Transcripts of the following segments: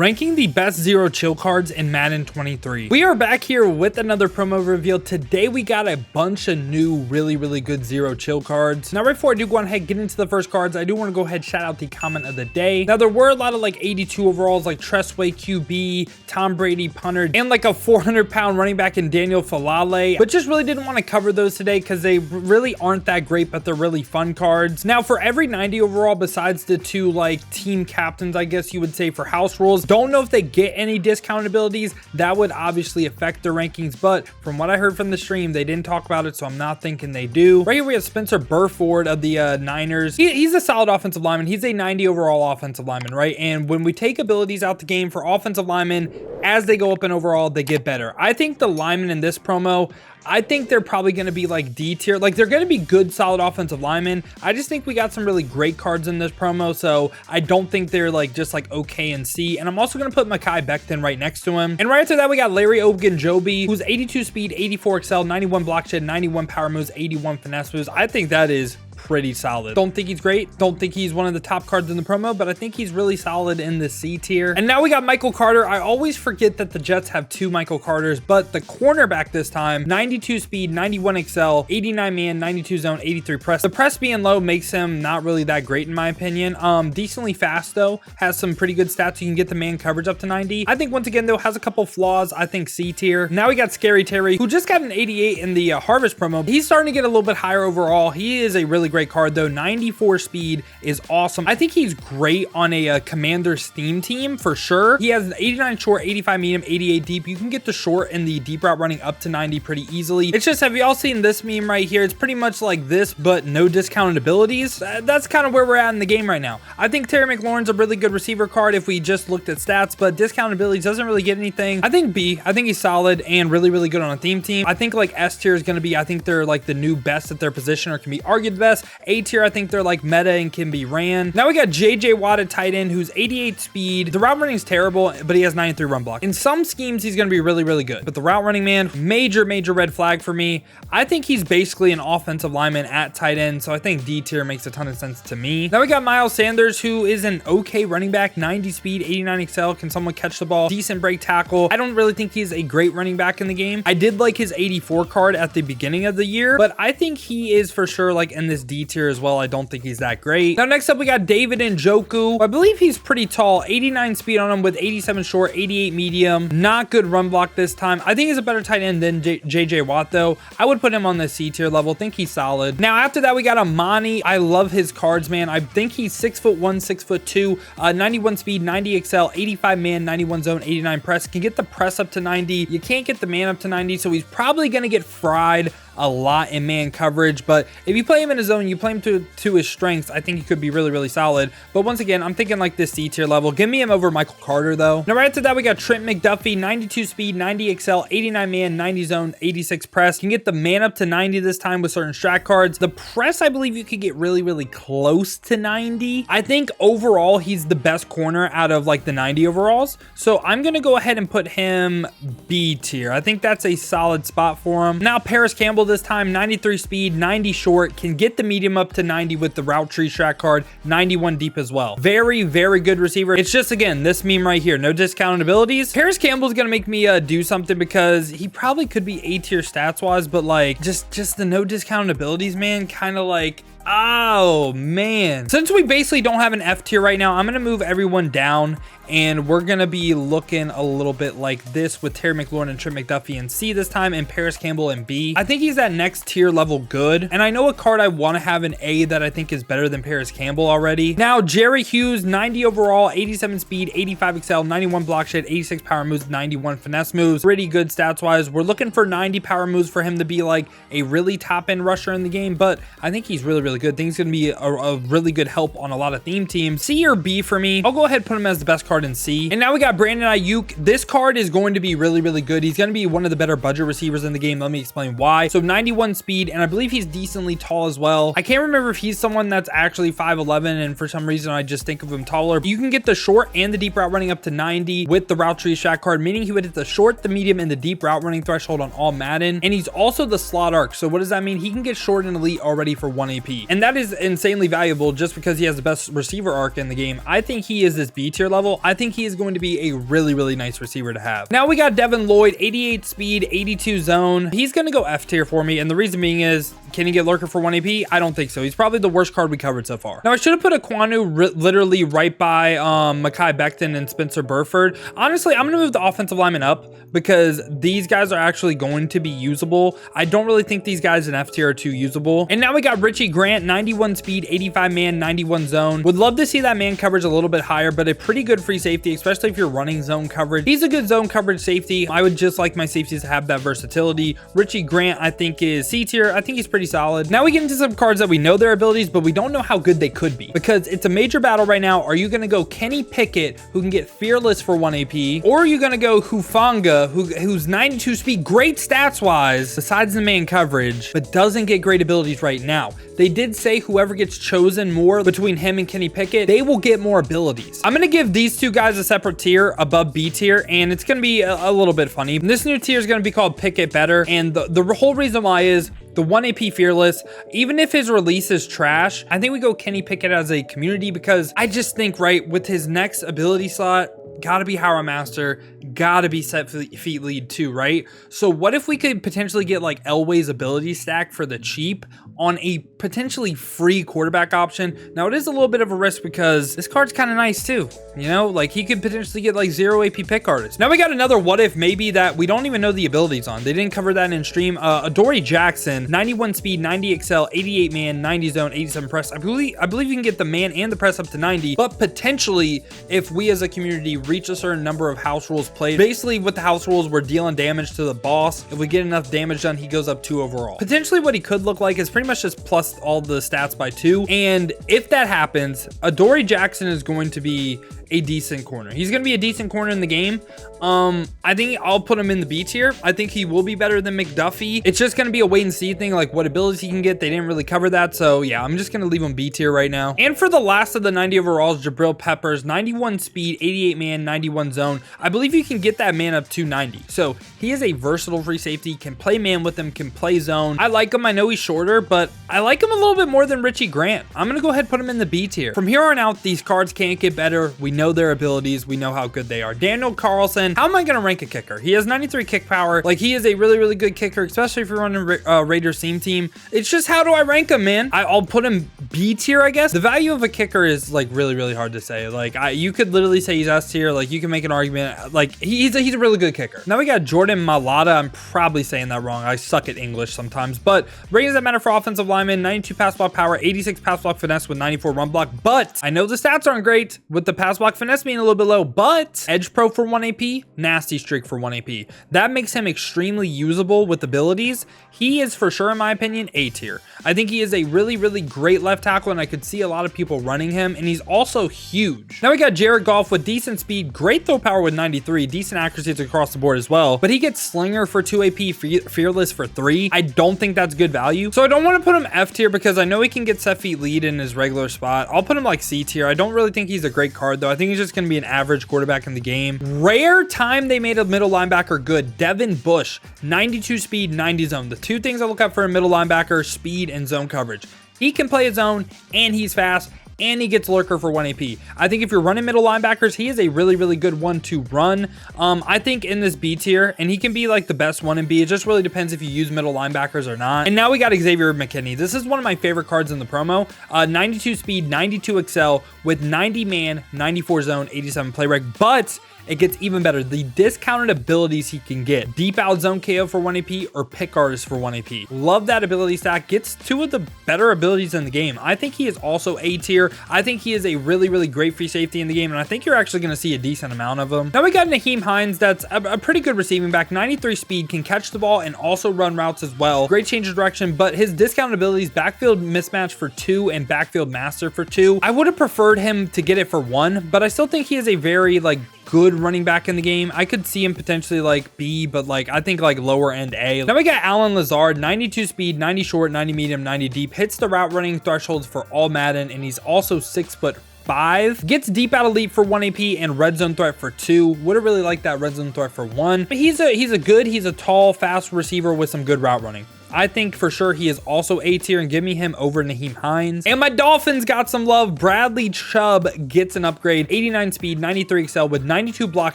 Ranking the best zero chill cards in Madden 23. We are back here with another promo reveal. Today we got a bunch of new really good zero chill cards. Now right before I do go on ahead get into the first cards, I do want to go ahead shout out the comment of the day. Now there were a lot of like 82 overalls like Tressway QB, Tom Brady punter, and like a 400-pound running back in Daniel Falale, but just really didn't want to cover those today because they really aren't that great, but they're really fun cards. Now for every 90 overall besides the two like team captains, I guess you would say for house rules, don't know if they get any discount abilities. That would obviously affect their rankings, but from what I heard from the stream, they didn't talk about it, so I'm not thinking they do. Right here we have Spencer Burford of the Niners. He's a solid offensive lineman. He's a 90 overall offensive lineman, right? And when we take abilities out the game for offensive linemen, as they go up in overall, they get better. I think the linemen in this promo, I think they're probably going to be like D tier. Like they're going to be good, solid offensive linemen. I just think we got some really great cards in this promo. So I don't think they're like just like okay and C. And I'm also going to put Mekhi Becton right next to him. And right after that, we got Larry Ogunjobi, who's 82 speed, 84 excel, 91 block shed, 91 power moves, 81 finesse moves. I think that is pretty solid. Don't think he's great. Don't think he's one of the top cards in the promo, but I think he's really solid in the C tier. And now we got Michael Carter. I always forget that the Jets have two Michael Carters, but the cornerback this time, 92 speed, 91 excel, 89 man, 92 zone, 83 press. The press being low makes him not really that great in my opinion. Decently fast though, has some pretty good stats. You can get the man coverage up to 90. I think once again though, has a couple flaws. I think C tier. Now we got Scary Terry, who just got an 88 in the Harvest promo. He's starting to get a little bit higher overall. He is a really great card though. 94 speed is awesome. I think he's great on a Commander's theme team for sure. He has an 89 short, 85 medium, 88 deep. You can get the short and the deep route running up to 90 pretty easily. It's just, have y'all seen this meme right here? It's pretty much like this, but no discounted abilities. That's kind of where we're at in the game right now. I think Terry McLaurin's a really good receiver card if we just looked at stats, but discounted abilities doesn't really get anything. I think B. I think he's solid and really good on a theme team. I think like S tier is going to be, I think they're like the new best at their position or can be argued the best. A tier, I think they're like meta and can be ran. Now we got JJ Watt at tight end, who's 88 speed. The route running is terrible, but he has 93 run block. In some schemes, he's going to be really good, but the route running, man, major red flag for me. I think he's basically an offensive lineman at tight end, so I think D tier makes a ton of sense to me. Now we got Miles Sanders, who is an okay running back, 90 speed, 89 excel. Can someone catch the ball? Decent break tackle. I don't really think he's a great running back in the game. I did like his 84 card at the beginning of the year, but I think he is for sure like in this D tier as well. I don't think he's that great. Now next up we got David Njoku. I believe he's pretty tall, 89 speed on him with 87 short, 88 medium. Not good run block this time. I think he's a better tight end than JJ Watt though. I would put him on the C tier level. Think he's solid. Now after that we got Amani. I love his cards, man. I think he's 6'1", 6'2", 91 speed, 90 excel, 85 man, 91 zone, 89 press. Can get the press up to 90. You can't get the man up to 90, so he's probably gonna get fried a lot in man coverage, but if you play him in his zone, you play him to his strengths, I think he could be really solid. But once again, I'm thinking like this C tier level. Give me him over Michael Carter though. Now right after that we got Trent McDuffie, 92 speed, 90 excel, 89 man, 90 zone, 86 press. You can get the man up to 90 this time with certain strat cards. The press, I believe you could get really close to 90. I think overall he's the best corner out of like the 90 overalls, so I'm gonna go ahead and put him B tier. I think that's a solid spot for him. Now Parris Campbell this time, 93 speed, 90 short, can get the medium up to 90 with the route tree strat card, 91 deep as well. Very good receiver. It's just, again, this meme right here, no discounted abilities. Parris Campbell's gonna make me do something because he probably could be A tier stats wise, but like just the no discounted abilities, man, kind of like, oh man. Since we basically don't have an F tier right now, I'm gonna move everyone down and we're gonna be looking a little bit like this with Terry McLaurin and Trent McDuffie in C this time and Parris Campbell in B. I think he's that next tier level good, and I know a card I want to have in A that I think is better than Parris Campbell already. Now Jerry Hughes, 90 overall, 87 speed, 85 excel, 91 block shed, 86 power moves, 91 finesse moves. Pretty good stats wise. We're looking for 90 power moves for him to be like a really top end rusher in the game, but I think he's really good. I think he's gonna be a really good help on a lot of theme teams. C or B for me. I'll go ahead and put him as the best card in C. And now we got Brandon Aiyuk. This card is going to be really good. He's going to be one of the better budget receivers in the game. Let me explain why. So 91 speed, and I believe he's decently tall as well. I can't remember if he's someone that's actually 5'11", and for some reason I just think of him taller. You can get the short and the deep route running up to 90 with the route tree strat card, meaning he would hit the short, the medium, and the deep route running threshold on all Madden. And he's also the slot arc. So what does that mean? He can get short and elite already for 1 AP. AP. And that is insanely valuable just because he has the best receiver arc in the game. I think he is this B tier level. I think he is going to be a really, really nice receiver to have. Now we got Devin Lloyd, 88 speed, 82 zone. He's going to go F tier for me. And the reason being is, can he get lurker for 1 AP? I don't think so. He's probably the worst card we covered so far. Now I should have put a Kwanu literally right by Mekhi Becton and Spencer Burford. Honestly, I'm going to move the offensive lineman up because these guys are actually going to be usable. I don't really think these guys in F tier are too usable. And now we got Richie Grant, 91 speed, 85 man, 91 zone. Would love to see that man coverage a little bit higher, but a pretty good free safety, especially if you're running zone coverage. He's a good zone coverage safety. I would just like my safeties to have that versatility. Richie Grant, I think, is C tier. I think he's pretty solid. Now we get into some cards that we know their abilities, but we don't know how good they could be because it's a major battle right now. Are you going to go Kenny Pickett, who can get fearless for 1 AP, or are you going to go Hufanga, who's 92 speed, great stats wise, besides the man coverage, but doesn't get great abilities right now. They did say whoever gets chosen more between him and Kenny Pickett, they will get more abilities. I'm going to give these two guys a separate tier above B tier, and it's going to be a little bit funny. This new tier is going to be called Pickett Better, and the whole reason why is the 1 AP fearless. Even if his release is trash, I think we go Kenny Pickett as a community because I just think, right, with his next ability slot, gotta be Howrah Master, gotta be set feet lead too, right? So what if we could potentially get like Elway's ability stack for the cheap on a potentially free quarterback option? Now it is a little bit of a risk because this card's kind of nice too, you know, like he could potentially get like 0 AP pick artists. Now we got another what if maybe that we don't even know the abilities on. They didn't cover that in stream. Adoree Jackson, 91 speed, 90 XL, 88 man, 90 zone, 87 press. I believe you can get the man and the press up to 90, but potentially if we as a community reach a certain number of house rules played, basically with the house rules, we're dealing damage to the boss. If we get enough damage done, he goes up 2 overall. Potentially what he could look like is pretty much just plus all the stats by 2. And if that happens, Adoree Jackson is going to be a decent corner. He's going to be a decent corner in the game. I think I'll put him in the B tier. I think he will be better than McDuffie. It's just going to be a wait and see thing, like what abilities he can get. They didn't really cover that. So yeah, I'm just going to leave him B tier right now. And for the last of the 90 overalls, Jabrill Peppers, 91 speed, 88 man, 91 zone. I believe you can get that man up to 90. So he is a versatile free safety, can play man with him, can play zone. I like him. I know he's shorter, but I like him a little bit more than Richie Grant. I'm going to go ahead and put him in the B tier. From here on out, these cards can't get better. We know their abilities. We know how good they are. Daniel Carlson, how am I going to rank a kicker? He has 93 kick power. Like he is a really, really good kicker, especially if you're running Raiders team. It's just, how do I rank him, man? I'll put him B tier, I guess. The value of a kicker is like really, really hard to say. Like you could literally say he's S tier. Like you can make an argument. Like he's a really good kicker. Now we got Jordan Mailata. I'm probably saying that wrong. I suck at English sometimes, but ratings that matter for offensive linemen: 92 pass block power, 86 pass block finesse with 94 run block. But I know the stats aren't great with the pass block finesse being a little bit low, but edge pro for 1 AP, nasty streak for 1 AP. That makes him extremely usable with abilities. He is for sure, in my opinion, A tier. I think he is a really, really great left tackle, and I could see a lot of people running him, and he's also huge. Now we got Jared Goff with decent speed, great throw power with 93, decent accuracies across the board as well, but he gets slinger for 2 AP, fearless for 3. I don't think that's good value, so I don't want to put him F tier because I know he can get set feet lead in his regular spot. I'll put him like C tier. I don't really think he's a great card though. I think he's just going to be an average quarterback in the game. Rare time they made a middle linebacker good. Devin Bush, 92 speed, 90 zone. The two things I look at for a middle linebacker: speed and zone coverage. He can play his zone, and he's fast, and he gets lurker for 1 AP. I think if you're running middle linebackers, he is a really, really good one to run. I think in this B tier, and he can be like the best one in B. It just really depends if you use middle linebackers or not. And now we got Xavier McKinney. This is one of my favorite cards in the promo. 92 speed, 92 XL with 90 man, 94 zone, 87 play rec, but it gets even better. The discounted abilities he can get: deep out zone KO for 1 AP or pick artist for 1 AP. Love that ability stack. Gets 2 of the better abilities in the game. I think he is also A tier. I think he is a really, really great free safety in the game, and I think you're actually going to see a decent amount of them. Now we got Nyheim Hines. That's a pretty good receiving back. 93 speed, can catch the ball and also run routes as well. Great change of direction, but his discounted abilities: backfield mismatch for 2 and backfield master for 2. I would have preferred him to get it for 1, but I still think he is a very good running back in the game. I could see him potentially like B, but like I think like lower end A. Now we got Alan Lazard, 92 speed, 90 short, 90 medium, 90 deep, hits the route running thresholds for all Madden, and he's also 6'5", gets deep out elite for 1 AP and red zone threat for 2. Would have really liked that red zone threat for 1, but he's a tall, fast receiver with some good route running. I think for sure he is also A tier, and give me him over Nyheim Hines. And my Dolphins got some love. Bradley Chubb gets an upgrade, 89 speed, 93 excel with 92 block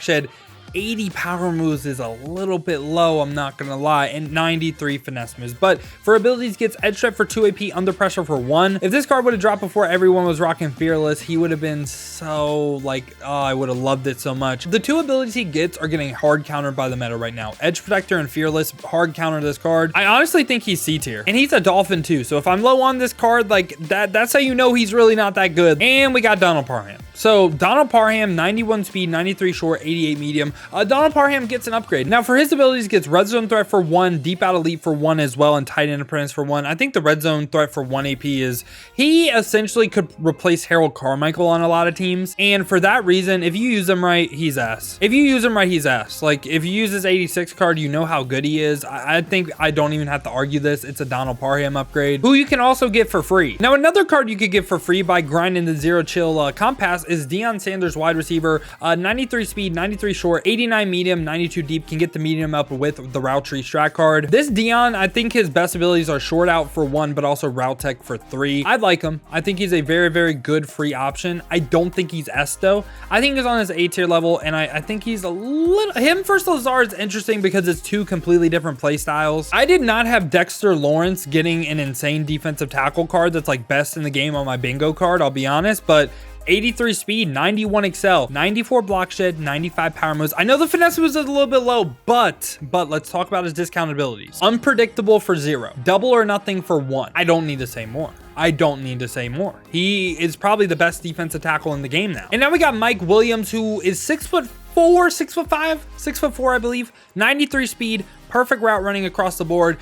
shed, 80 power moves is a little bit low, I'm not gonna lie, and 93 finesse moves. But for abilities, gets edge step for 2 AP, under pressure for 1. If this card would have dropped before everyone was rocking fearless, he would have been so like, oh, I would have loved it so much. The 2 abilities he gets are getting hard countered by the meta right now. Edge protector and fearless hard counter this card. I honestly think he's C tier, and he's a Dolphin too. So if I'm low on this card, like that's how you know he's really not that good. And we got Donald Parham. So Donald Parham, 91 speed, 93 short, 88 medium. Donald Parham gets an upgrade. Now for his abilities, gets red zone threat for 1, deep out elite for 1 as well, and tight end apprentice for 1. I think the red zone threat for 1 AP is, he essentially could replace Harold Carmichael on a lot of teams. And for that reason, if you use him right, he's S. If you use him right, he's S. Like if you use his 86 card, you know how good he is. I think I don't even have to argue this. It's a Donald Parham upgrade, who you can also get for free. Now another card you could get for free by grinding the zero chill compass is Deion Sanders, wide receiver, 93 speed, 93 short, 89 medium, 92 deep, can get the medium up with the route tree strat card. This Deion, I think his best abilities are short out for 1, but also route tech for 3. I like him. I think he's a very, very good free option. I don't think he's S though. I think he's on his A tier level, and I think he's a little, him versus Lazard is interesting because it's 2 completely different play styles. I did not have Dexter Lawrence getting an insane defensive tackle card that's like best in the game on my bingo card, I'll be honest, but 83 speed, 91 excel, 94 block shed, 95 power moves. I know the finesse was a little bit low, but let's talk about his discounted abilities. Unpredictable for 0, double or nothing for 1. I don't need to say more. I don't need to say more. He is probably the best defensive tackle in the game now. And now we got Mike Williams, who is 6'4", 6'5", 6'4", I believe, 93 speed, perfect route running across the board.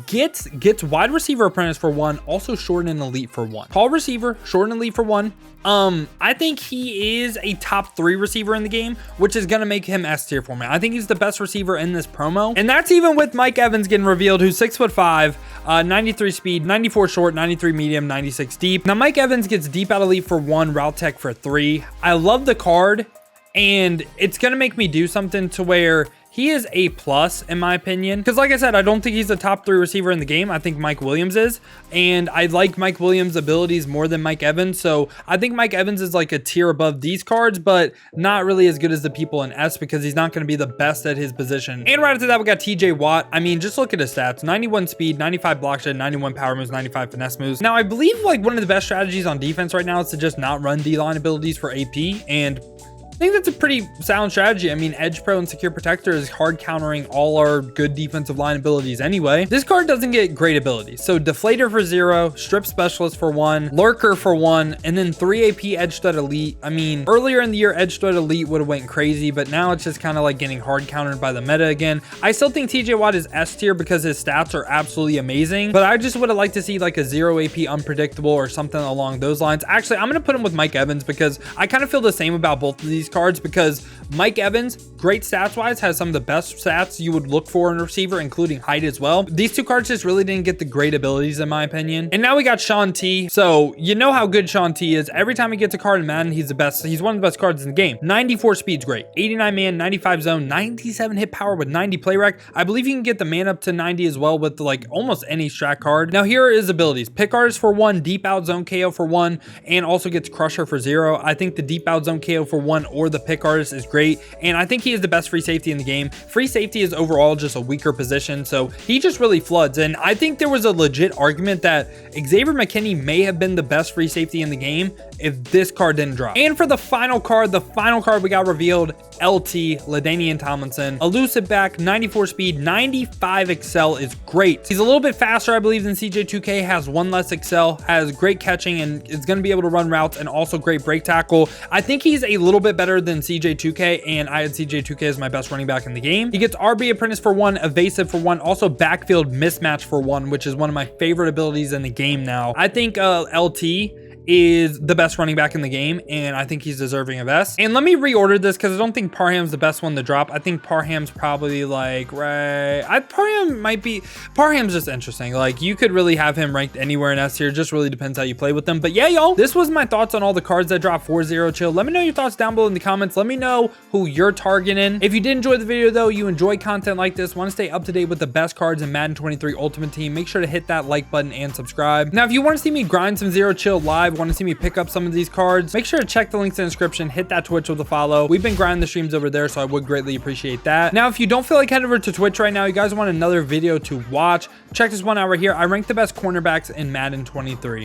Gets wide receiver apprentice for 1, also short and elite for 1. Tall receiver, short and elite for 1. I think he is a top 3 receiver in the game, which is gonna make him S tier for me. I think he's the best receiver in this promo, and that's even with Mike Evans getting revealed, who's 6'5", 93 speed, 94 short, 93 medium, 96 deep. Now Mike Evans gets deep out elite for 1, route tech for 3. I love the card, and it's gonna make me do something to where he is A+ in my opinion, because like I said, I don't think he's a top 3 receiver in the game. I think Mike Williams is, and I like Mike Williams' abilities more than Mike Evans, so I think Mike Evans is like a tier above these cards, but not really as good as the people in S, because he's not going to be the best at his position. And right after that, we got TJ Watt. I mean, just look at his stats: 91 speed, 95 block shed, 91 power moves, 95 finesse moves. Now I believe like one of the best strategies on defense right now is to just not run D-line abilities for AP, and I think that's a pretty sound strategy. I mean, Edge Pro and Secure Protector is hard countering all our good defensive line abilities anyway. This card doesn't get great abilities. So Deflator for 0, Strip Specialist for 1, Lurker for 1, and then 3 AP Edge Stud Elite. I mean, earlier in the year, Edge Stud Elite would have went crazy, but now it's just kind of like getting hard countered by the meta again. I still think TJ Watt is S tier because his stats are absolutely amazing, but I just would have liked to see like a 0 AP Unpredictable or something along those lines. Actually, I'm going to put him with Mike Evans because I kind of feel the same about both of these cards, because Mike Evans, great stats wise, has some of the best stats you would look for in a receiver, including height as well. These 2 cards just really didn't get the great abilities in my opinion. And now we got Sean T. So you know how good Sean T is. Every time he gets a card in Madden, he's the best. He's one of the best cards in the game. 94 speed's great, 89 man, 95 zone, 97 hit power with 90 play rec. I believe you can get the man up to 90 as well with like almost any strat card. Now here are his abilities: pick artist for 1, deep out zone KO for 1, and also gets crusher for 0. I think the deep out zone KO for 1 or the pick artist is great, and I think he is the best free safety in the game. Free safety is overall just a weaker position, so he just really floods. And I think there was a legit argument that Xavier McKinney may have been the best free safety in the game if this card didn't drop. And for the final card we got revealed, LT, Ladainian Tomlinson, elusive back, 94 speed, 95 excel is great. He's a little bit faster, I believe, than CJ2K, has 1 less excel, has great catching, and is going to be able to run routes, and also great break tackle. I think he's a little bit better than CJ2K, and I had CJ2K as my best running back in the game. He gets RB apprentice for 1, evasive for 1, also backfield mismatch for 1, which is one of my favorite abilities in the game now. I think LT is the best running back in the game, and I think he's deserving of S. And let me reorder this because I don't think Parham's the best one to drop. I think Parham's probably like, right, Parham's just interesting. Like, you could really have him ranked anywhere in S tier. Just really depends how you play with them. But yeah, y'all, this was my thoughts on all the cards that dropped for Zero Chill. Let me know your thoughts down below in the comments. Let me know who you're targeting. If you did enjoy the video though, you enjoy content like this, want to stay up to date with the best cards in Madden 23 Ultimate Team, make sure to hit that like button and subscribe. Now, if you want to see me grind some Zero Chill live, want to see me pick up some of these cards, make sure to check the links in the description, hit that Twitch with a follow. We've been grinding the streams over there, so I would greatly appreciate that. Now, if you don't feel like head over to Twitch right now, you guys want another video to watch, check this one out right here. I rank the best cornerbacks in Madden 23.